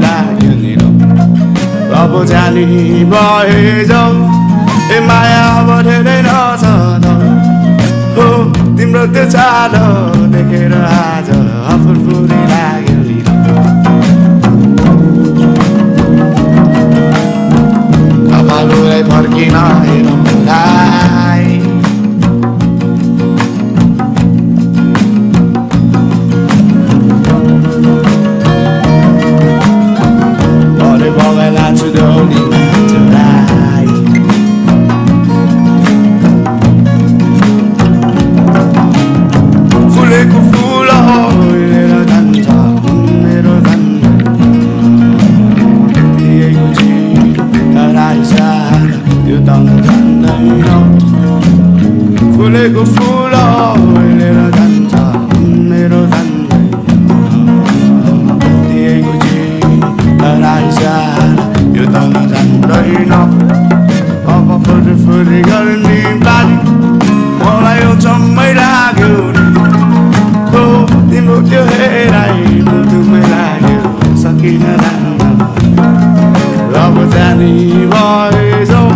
लाग्यो नि अब जानी भए जाऊ ए माया अब धेरै नछ हो तिम्रो त्यो चाल देखेर आज फुरफुरी लाग्यो नि कपालुलाई फर्किन हेरौँलाई अरे बगैला चुदौली चुराई फुलेको फुल लिएर जान्छ मेरो धन दिएको चिठो हराइछ यो त जान्दैन फुलेको फुल लिएर जान्छ मेरो धन दिएको चिठो हराइछ यो त जान्दैन अब फुरफुरी गर्ने बानी मलाई यो जम्मै लाग्यो हो तिम्रो त्यो हेराइ मुटुमै लाग्यो सकिन राख्न अब जानी भए जाऊ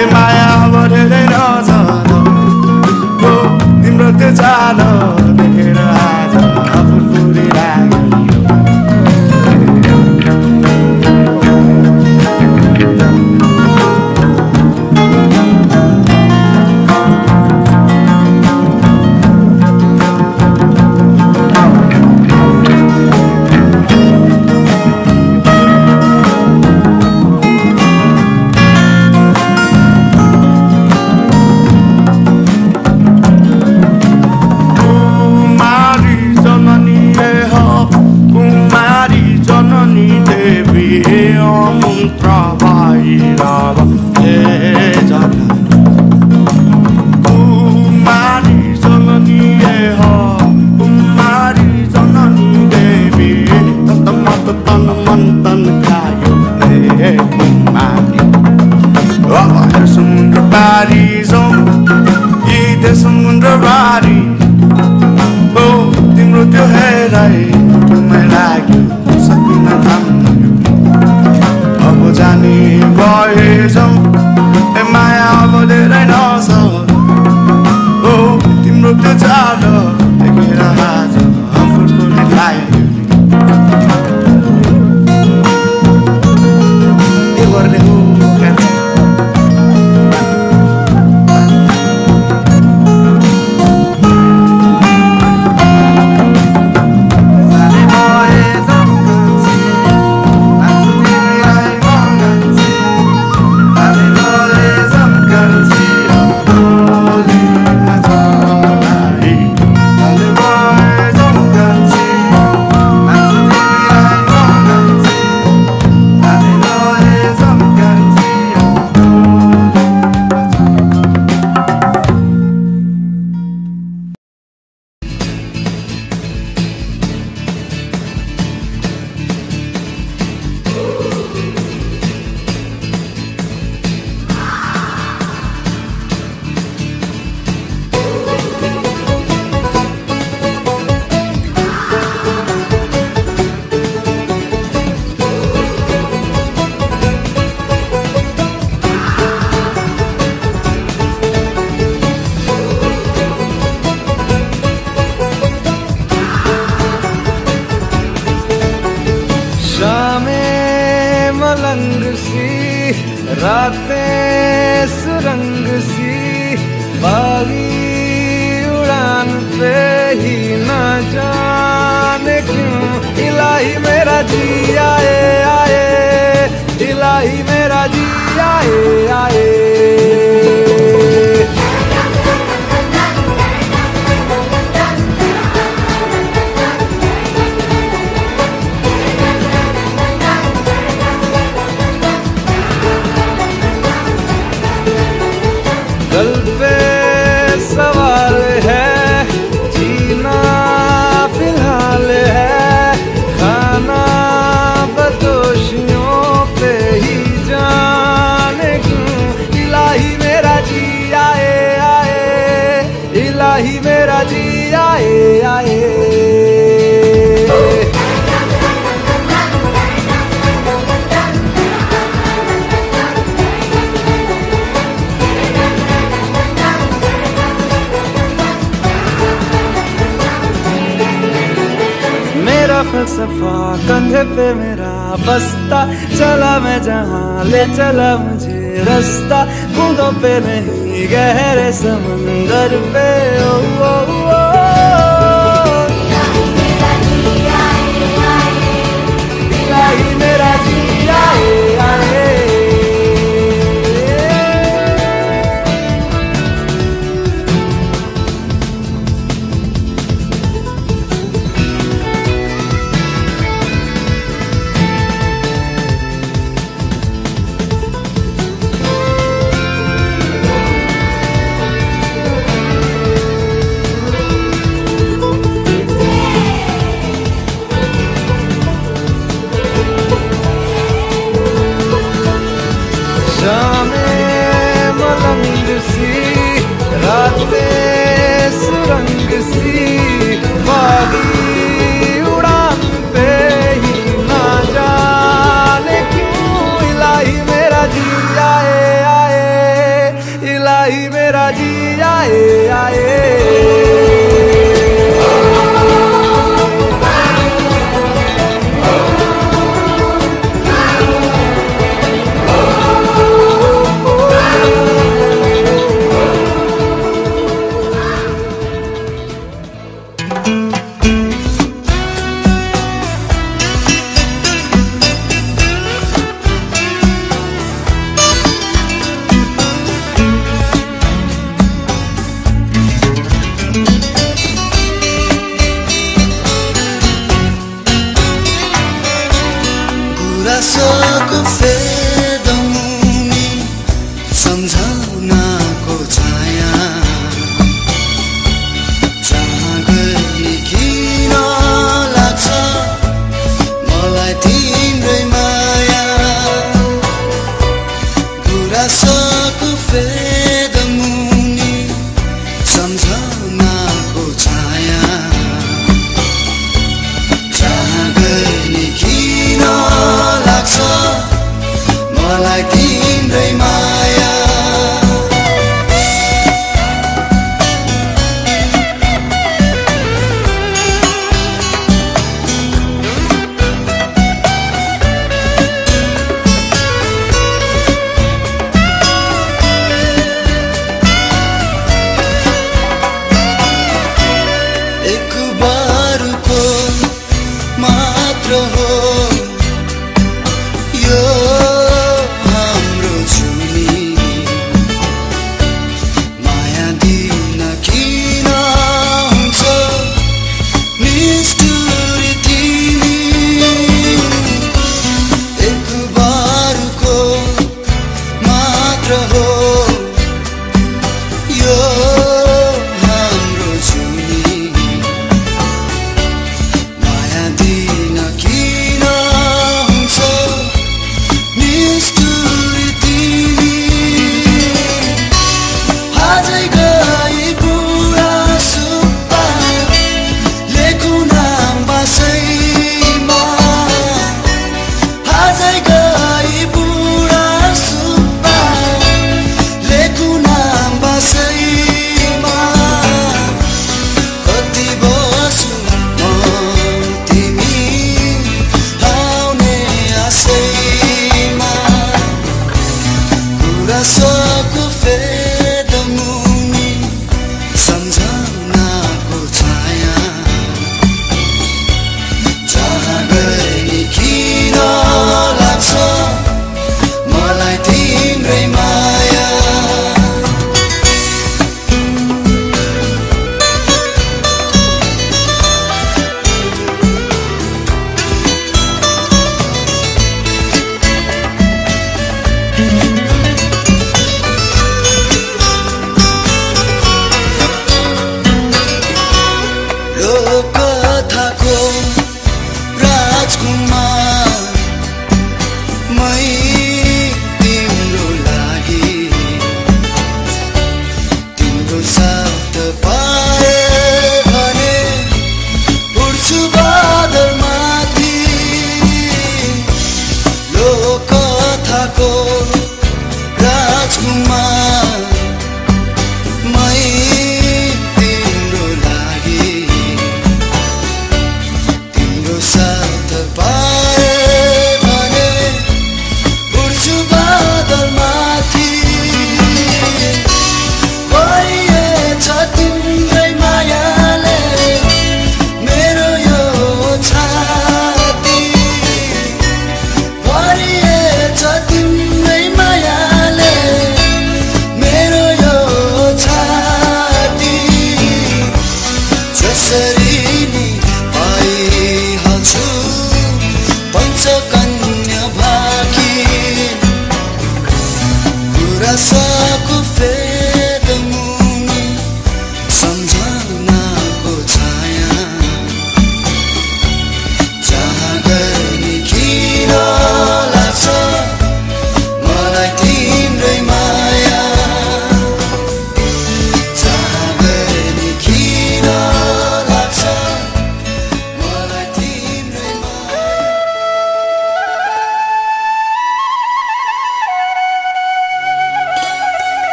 ए माया अब धेरै नछ हो तिम्रो त्यो चाल देखेर आज फुरफुरी लाग्यो रातें सुरंग सी बागी उड़ान पे ही न जाने क्यों इलाही मेरा जी आए आए इलाही मेरा जी आए आए दिल पे सवाल है जीना फिलहाल है खाना कंधे पे मेरा बस्ता, चला मैं जहाँ ले चला मुझे रास्ता, बूंदों पे नहीं गहरे समंदर पे। ओ, ओ, ओ, इलाही मेरा जी आए आए। रातें सुरंग सी, बागी उड़ान पे ही ना जाने क्यों इलाही मेरा जी आए आए, इलाही मेरा जी आए आए। गुराँसको फेदमुनि सम्झौनाको छाया, जहाँ गई किन लाग्छ मलाई तिम्रै माया। गुराँसको फेदमुनि सम्झौनाको छाया, जहाँ गई किन लाग्छ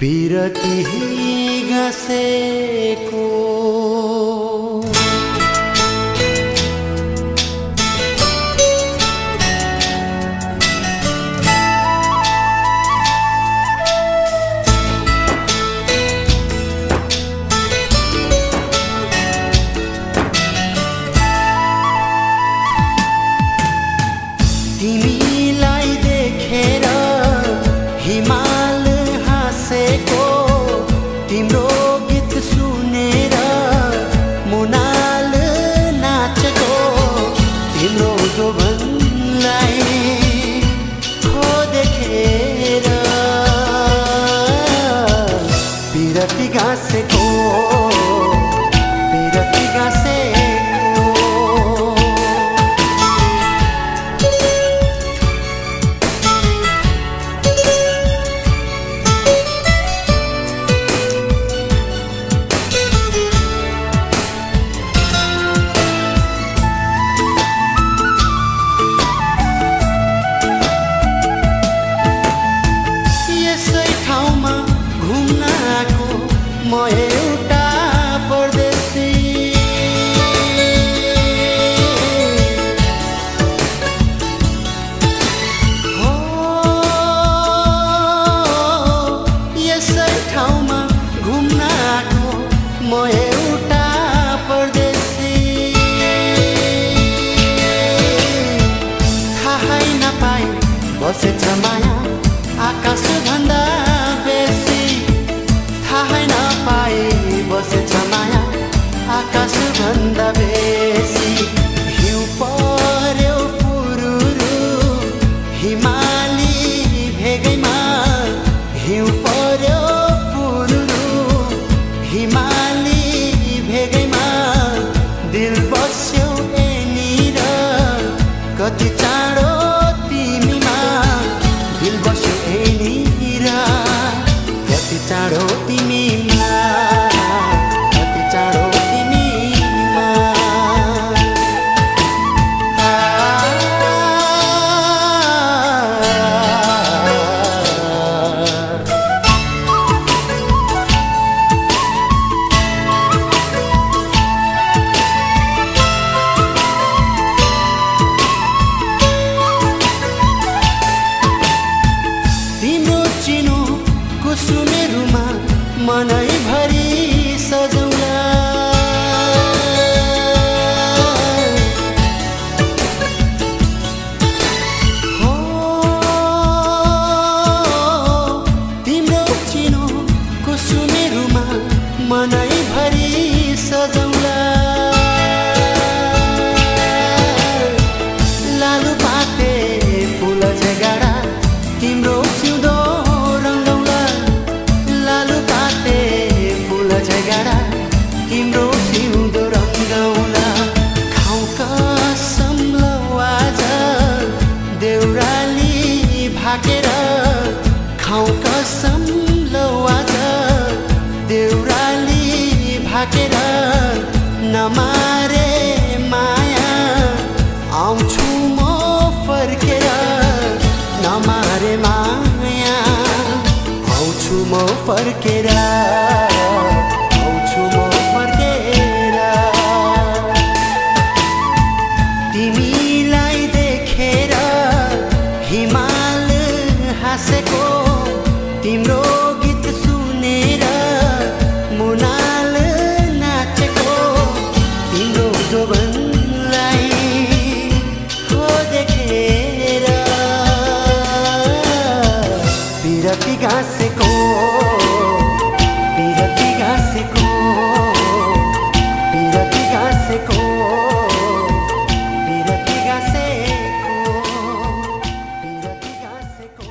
पिरती गाँसेको तिमीलाई देखेर हिमाल हाँसेको तिम्रो गीत सुनेर मुनाल नाचेको तिम्रो जोबनलाई हो देखेर पिरती गाँसेको पिरती गाँसेको म एउटा परदेशी हो यसै ठाउँमा घुम्न आएको म एउटा परदेशी थाहै नपाई बसेछ माया आकाशभन्दा बेसी थाहै नपाई बसेछ माया आकाशभन्दा बेसी हिउँ पर्यो पुरुरु हिमाली भेगैमा हिउँ पर्यो पुरुरु हिमाली भेगैमा दिल बस्यो यहीँनिर कति चाँडो तिमीमा दिल बस्यो यहीँनिर कति चाँडो तिमीमा कति चाँडो तिमीमा तिम्रो चिनो कुसुमेरुमा मनैभरि सजौला हो तिम्रो चिनो कुसुमेरुमा मनैभरि सजौला लालु पाते फुल झगाडा तिम्रो सिउँदो रङ्गौला लालु पाते फुल झगाडा तिम्रो सिउँदो रङ्गौला खाउँ कसम लौ आज देउराली भाकेर खाउँ कसम लौ आज देउराली भाकेर नमारे माया आउँछु म फर्केर नमारे माया आउँछु म फर्केर आउँछु म फर्केर तिमीलाई देखेर हिमाल हाँसेको तिम्रो गीत सुनेर मुनाल नाचेको तिम्रो जोबनलाई हो देखेर पिरती गाँसेको पिरती गाँसेको पिरती गाँसेको पिरती गाँसेको पिरती गाँसेको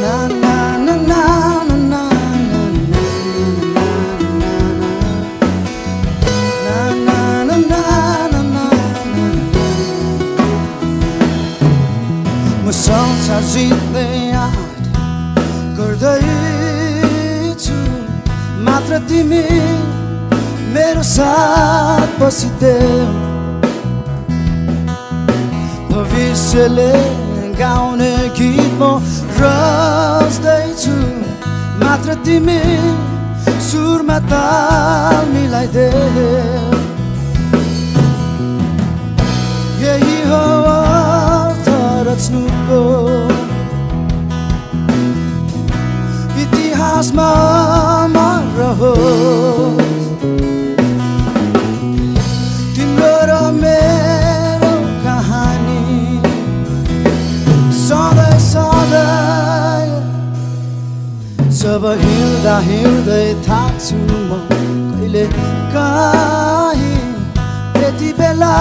na na na na na संसार जित्दै याद गर्दैछु मात्र तिमी मेरो साथ बसिदेऊ भविष्यले गाउने गीत म रच्दैछु मात्र तिमी सुरमा ताल मिलाइदेऊ यही हो अर्थ रच्नुको इतिहासमा अमर रहोस् तिम्रो र मेरो कहानी सधैँ सधैँ जब हिँड्दा हिँड्दै थाक्छु म कहिले काहीँ त्यति बेला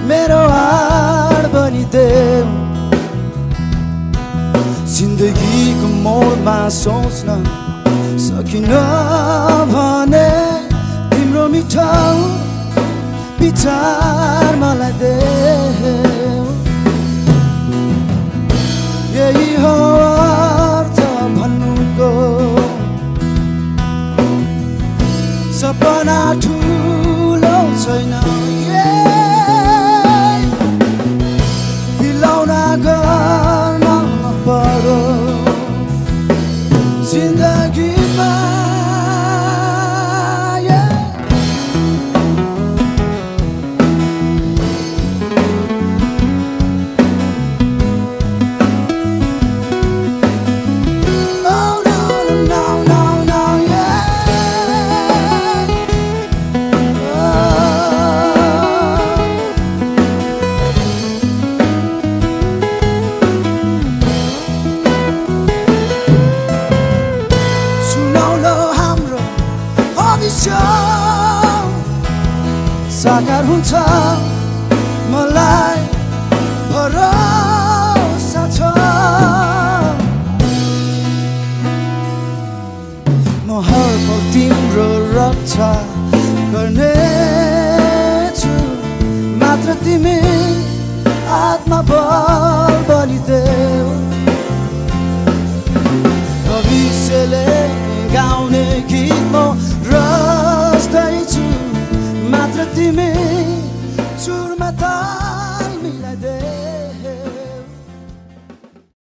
मेरो हाड बनिदेऊ जिन्दगीको मोडमा सोच्न सकिन भने तिम्रो मिठो विचार मलाई देऊ यही हो अर्थ भन्नुको सपना ठुलो छैन बिलौना गर्न पर्यो जिन्दगीमा साकार हुन्छ मलाई भरोसा छ म हर पल तिम्रो रक्षा गर्नेछु मात्र तिमी आत्मबल बलिदेऊ भविष्यले गाउने गीत म रच्दैछु मात्र तिमी